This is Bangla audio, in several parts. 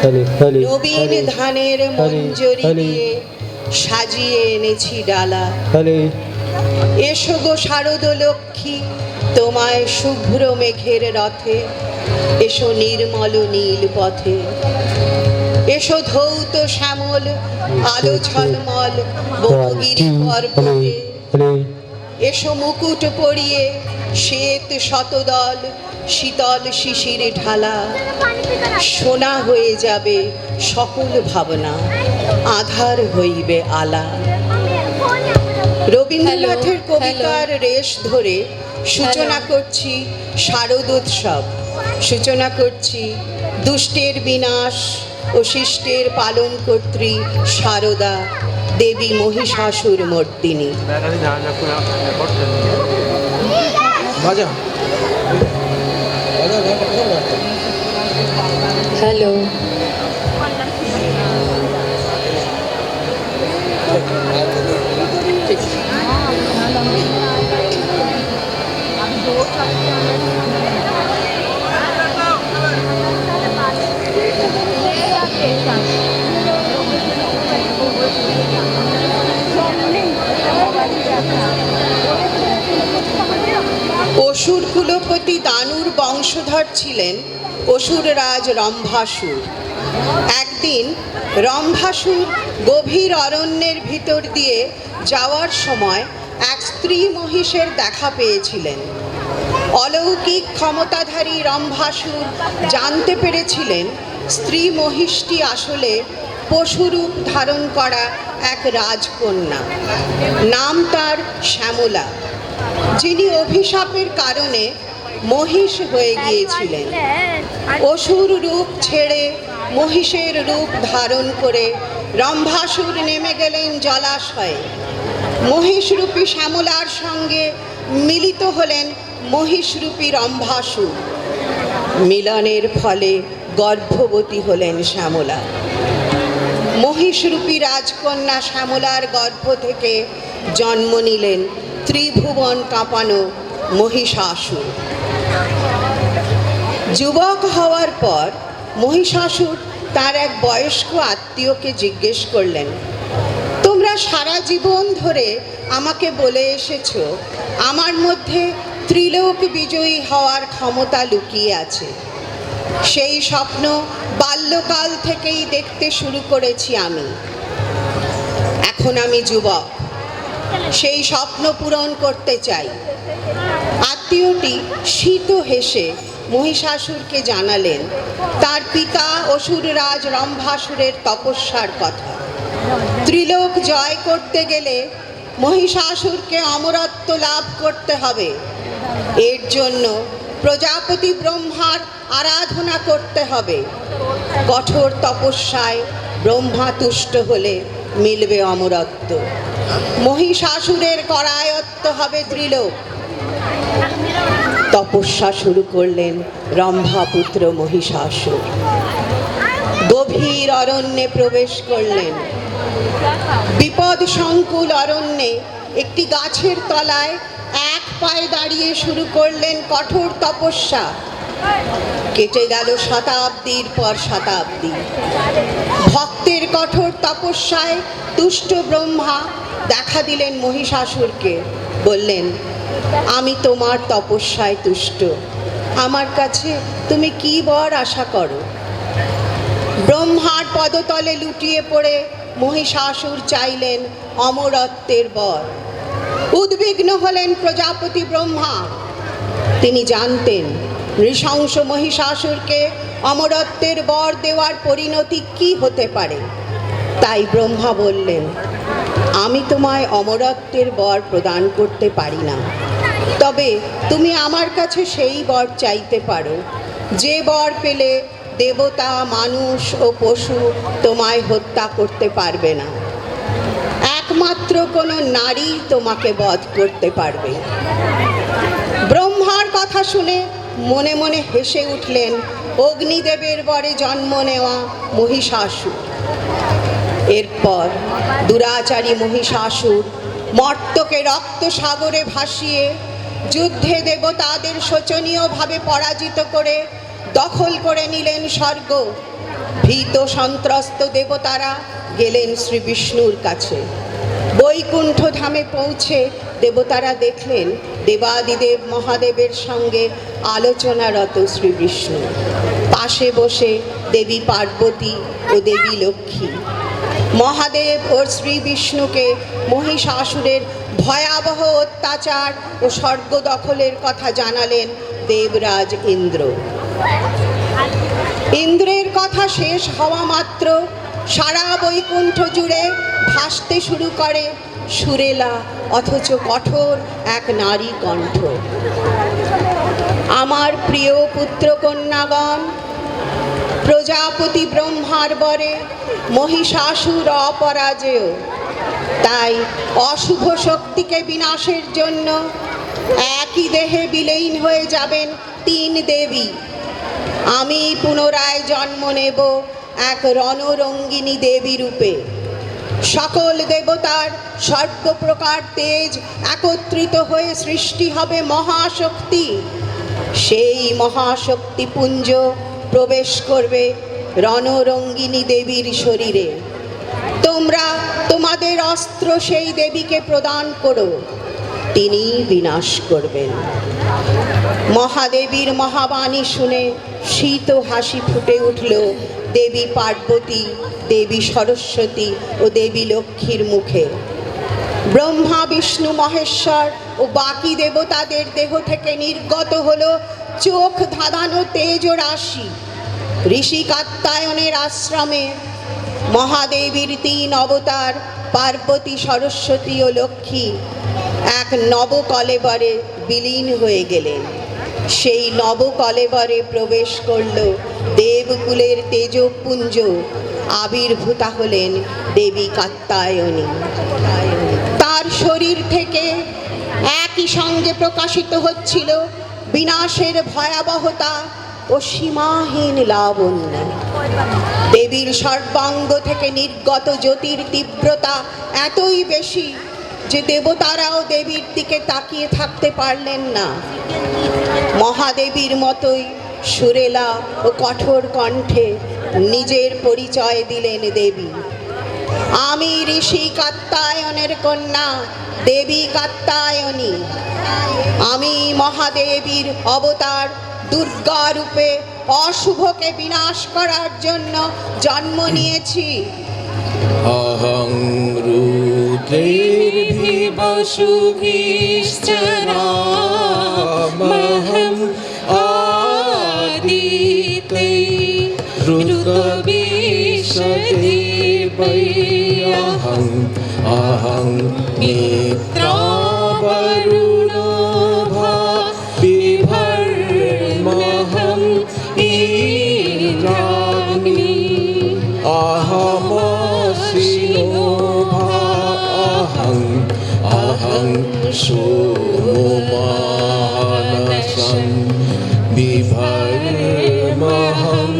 নবীন ধানের মঞ্জরি দিয়ে সাজিয়ে এনেছি ডালা। এসো গো শারদ লক্ষ্মী, তোমায় শুভ্র মেঘের রথে, এসো নির্মল নীল পথে, এসো ধৌত শ্যামল আলো ঝলমল বনগিরি পর্বতে, এসো মুকুট পরিয়ে শ্বেত শতদল শীতল শিশির ঢালা। সোনা হয়ে যাবে সকল ভাবনা, আধার হইবে আলা। রবীন্দ্রনাথের কবিতার রেশ ধরে সূচনা করছি শারদোৎসব, সূচনা করছি দুষ্টের বিনাশ ও শিষ্টের পালনকর্ত্রী শারদা দেবী মহিষাসুর মর্দিনী। হ্যালো, অসুর কুলপতি দানুর বংশধর ছিলেন অসুর রাজ রম্ভাসুর। একদিন রম্ভাসুর গভীর অরণ্যের ভিতর দিয়ে যাওয়ার সময় এক স্ত্রী মহিষের দেখা পেয়েছিলেন। অলৌকিক ক্ষমতাধারী রম্ভাসুর জানতে পেরেছিলেন স্ত্রী মহিষটি আসলে পশুরূপ ধারণ করা এক রাজকন্যা, নাম তার শ্যামলা, যিনি অভিশাপের কারণে মহিষ হয়ে গিয়েছিলেন। অসুর রূপ ছেড়ে মহিষের রূপ ধারণ করে রম্ভাসুর নেমে গেলেন জলাশয়ে। মহিষরূপী শ্যামলার সঙ্গে মিলিত হলেন মহিষরূপী রম্ভাসুর। মিলনের ফলে গর্ভবতী হলেন শ্যামলা। মহিষরূপী রাজকন্যা শ্যামলার গর্ভ থেকে জন্ম নিলেন ত্রিভুবন কাঁপানো মহিষাসুর। যুবক হওয়ার পর মহিষাসুর তার এক বয়স্ক আত্মীয়কে জিজ্ঞেস করলেন, তোমরা সারা জীবন ধরে আমাকে বলে এসেছো আমার মধ্যে ত্রিলোক বিজয়ী হওয়ার ক্ষমতা লুকিয়ে আছে। সেই স্বপ্ন বাল্যকাল থেকেই দেখতে শুরু করেছি আমি। এখন আমি যুবক, সেই স্বপ্ন পূরণ করতে চাই। আত্মীয়টি শীত হেসে মহিষাসুরকে জানালেন তার পিতা অসুররাজ রম্ভাসুরের তপস্যার কথা। ত্রিলোক জয় করতে গেলে মহিষাসুরকে অমরত্ব লাভ করতে হবে। এর জন্য প্রজাপতি ব্রহ্মার আরাধনা করতে হবে। কঠোর তপস্যায় ব্রহ্মা তুষ্ট হলে মিলবে অমরত্ব। মহিষাসুরের করায়ত্ত হবে ত্রিলোক। তপস্যা শুরু করলেন রম্ভাপুত্র মহিষাসুর। গভীর অরণ্যে প্রবেশ করলেন। বিপদ সংকুল অরণ্যে একটি গাছের তলায় এক পায়ে দাঁড়িয়ে শুরু করলেন কঠোর তপস্যা। কেটে গেল শতাব্দীর পর শতাব্দী। ভক্তের কঠোর তপস্যায় তুষ্ট ব্রহ্মা দেখা দিলেন মহিষাসুরকে। বললেন, আমি তোমার তপস্যায় তুষ্ট, আমার কাছে তুমি কি বর আশা করো? ব্রহ্মার পদতলে লুটিয়ে পড়ে মহিষাসুর চাইলেন অমরত্বের বর। উদ্বিগ্ন হলেন প্রজাপতি ব্রহ্মা। তিনি জানতেন নৃশংস মহিষাসুরকে অমরত্বের বর দেওয়ার পরিণতি কি হতে পারে। তাই ব্রহ্মা বললেন, আমি তোমায় অমরত্বের বর প্রদান করতে পারি না, তবে তুমি আমার কাছে সেই বর চাইতে পারো যে বর পেলে দেবতা, মানুষ ও পশু তোমায় হত্যা করতে পারবে না। একমাত্র কোনো নারী তোমাকে বধ করতে পারবে। ব্রহ্মার কথা শুনে মনে মনে হেসে উঠলেন অগ্নিদেবের বরে জন্ম নেওয়া মহিষাসুর। এরপর দুরাচারী মহিষাসুর মর্ত্যকে রক্ত সাগরে ভাসিয়ে যুদ্ধে দেবতাদের শোচনীয়ভাবে পরাজিত করে দখল করে নিলেন স্বর্গ। ভীত সন্ত্রস্ত দেবতারা গেলেন শ্রী বিষ্ণুর কাছে। বৈকুণ্ঠ ধামে পৌঁছে দেবতারা দেখলেন দেবাদিদেব মহাদেবের সঙ্গে আলোচনারত শ্রী বিষ্ণু। পাশে বসে দেবী পার্বতী ও দেবী লক্ষ্মী। মহাদেব ও শ্রী বিষ্ণুকে মহিষাসুরের ভয়াবহ অত্যাচার ও স্বর্গ দখলের কথা জানালেন দেবরাজ ইন্দ্র। ইন্দ্রের কথা শেষ হওয়া মাত্র সারা বৈকুণ্ঠ জুড়ে ভাসতে শুরু করে সুরেলা অথচ কঠোর এক নারী কণ্ঠ। আমার প্রিয় পুত্রকন্যাগণ, প্রজাপতি ব্রহ্মার বরে মহিষাসুর অপরাজেয়। তাই অশুভ শক্তিকে বিনাশের জন্য একই দেহে বিলীন হয়ে যাবেন 3 দেবী। আমি পুনরায় জন্ম নেব এক রণরঙ্গিনী দেবী রূপে। সকল দেবতার সর্বপ্রকার তেজ একত্রিত হয়ে সৃষ্টি হবে মহাশক্তি। সেই মহাশক্তি পুঞ্জ প্রবেশ করবে রণরঙ্গিনী দেবীর শরীরে। তোমরা তোমাদের অস্ত্র সেই দেবীকে প্রদান করো, তিনি বিনাশ করবেন। মহাদেবীর মহাবাণী শুনে শীত হাসি ফুটে উঠল দেবী পার্বতী, দেবী সরস্বতী ও দেবী লক্ষ্মীর মুখে। ব্রহ্মা বিষ্ণু মহেশ্বর ও বাকি দেবতাদের দেহ থেকে নির্গত হলো চোখ ধাঁধানো তেজ রাশি। ঋষি কাত্যায়নের আশ্রমে মহাদেবীর 3 অবতার পার্বতী, সরস্বতী ও লক্ষ্মী এক নবকলেবরে বিলীন হয়ে গেলেন। সেই নবকলেবরে প্রবেশ করল দেবকুলের তেজপুঞ্জ। আবির্ভূতা হলেন দেবী কাত্যায়নী। তার শরীর থেকে একই সঙ্গে প্রকাশিত হচ্ছিল বিনাশের ভয়াবহতা ও সীমাহীন লাবণ্য। দেবীর সর্বাঙ্গ থেকে নির্গত জ্যোতির তীব্রতা এতই বেশি যে দেবতারাও দেবীর দিকে তাকিয়ে থাকতে পারলেন না। মহাদেবীর মতোই সুরেলা ও কঠোর কণ্ঠে নিজের পরিচয় দিলেন দেবী। আমি ঋষি কাত্যায়নের কন্যা দেবী কাত্যায়নী। আমি মহাদেবীর অবতার দুর্গা রূপে অশুভকে বিনাশ করার জন্য জন্ম নিয়েছি। অহং রুদ্রের্ভিবসুভিশ্চরামহং আদিতে ঋতবিশদেবৈঃ অহং মিত্রাবরুণো বিভর্মহং ইন্দ্রাগ্নি অহং সোমমানসং বিভর্মহং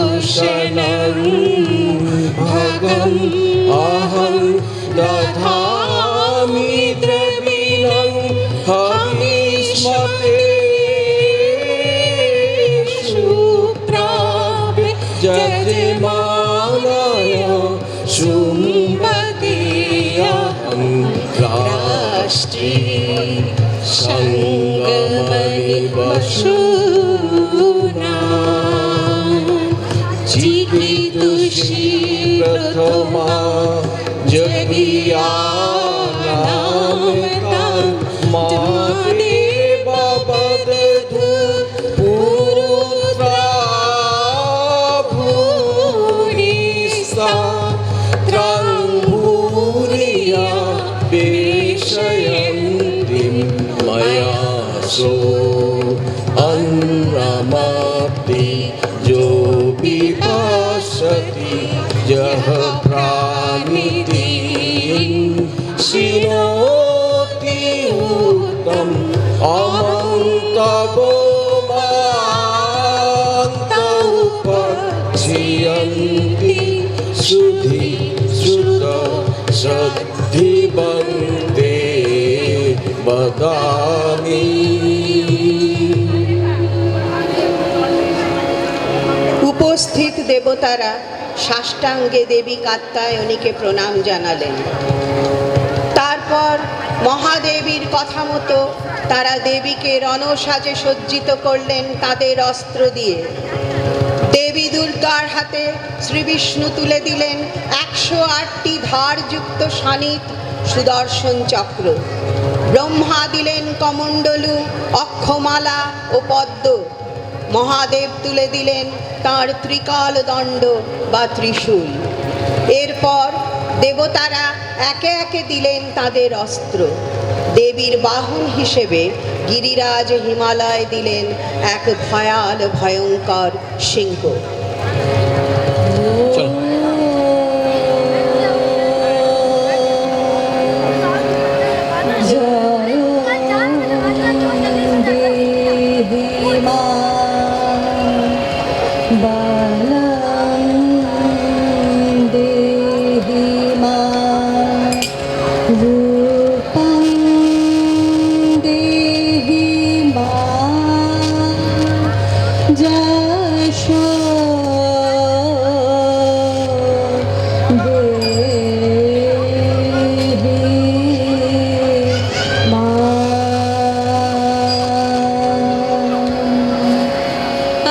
দষ্টারমুতপূষণং ভগং অহং দধামি দ্রবিণং হবিষ্মতে সুপ্রাবে যজমানায় শুম্ভতীয়হং রাষ্ট্রী সঙ্গমনিবসূনা চিকিতুষী প্রথমা যজ্ঞানামৃতাং মাদেববদধূ পুরুত্রা ভূরিসা ত্রাং ভূরিয়া বেশয়ন্তিম ময়া সো अन्नमाप्ति जो विभासति यः प्राणिति शिनोति उत्तम अमन्तवो मान्तौपक्षियन्ति सुधि श्रुत श्रद्धिवन्ते वदामि দেবতারা সাষ্টাঙ্গে দেবী কাত্যায়নীকে প্রণাম জানালেন। তারপর মহাদেবীর কথা মতো তারা দেবীকে রণসাজে সজ্জিত করলেন তাদের অস্ত্র দিয়ে। দেবী দুর্গার হাতে শ্রীবিষ্ণু তুলে দিলেন 108টি ধারযুক্ত শানিত সুদর্শন চক্র। ব্রহ্মা দিলেন কমণ্ডলু, অক্ষমালা ও পদ্ম। মহাদেব তুলে দিলেন তাঁর ত্রিকাল দণ্ড বা ত্রিশূল। এরপর দেবতারা একে একে দিলেন তাদের অস্ত্র। দেবীর বাহন হিসেবে গিরিরাজ হিমালয় দিলেন এক ভয়াল ভয়ঙ্কর সিংহ।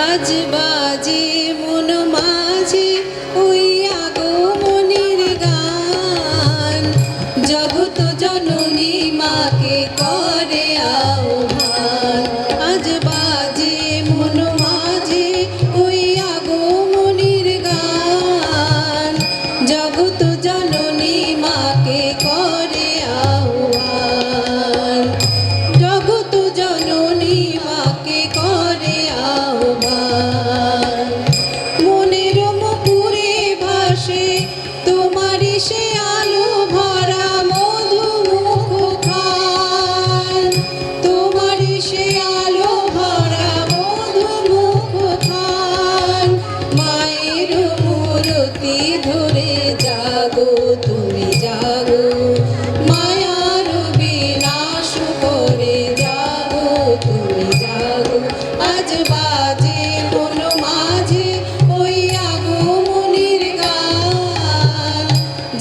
আজ বাজে মন মাঝে ওই আগমনের গান, জগত জননী মাকে করে আহ্বান। আজ বাজে মন মাঝে ওই আগমনের গান, জগত জননী মাকে করে আহ্বান। জগত জননী মাকে করে আহ্বান। মনের মুকুরে ভাসে তোমারই সে আলো ভরা মধুমুখ খান, তোমারই সে আলো ভরা মধুমুখ খান। মায়ের মূরতি ধরে জাগো তুমি জাগো, মায়ার বিনাশ করে জাগো তুমি জাগো। আজ বাজে মন মাঝে ওই আগমনের গান,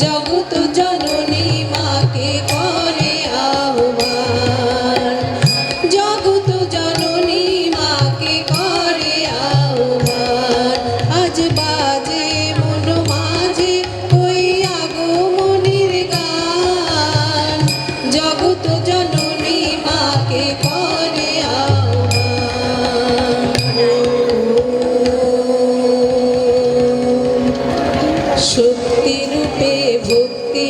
জগত জননী মাকে করে আহ্বান। জগত জননী মাকে করে আহ্বান। আজ বাজে মন মাঝে ওই আগমনের গান, জগত জননী মাকে করে আহ্বান। শক্তি রূপে ভক্তি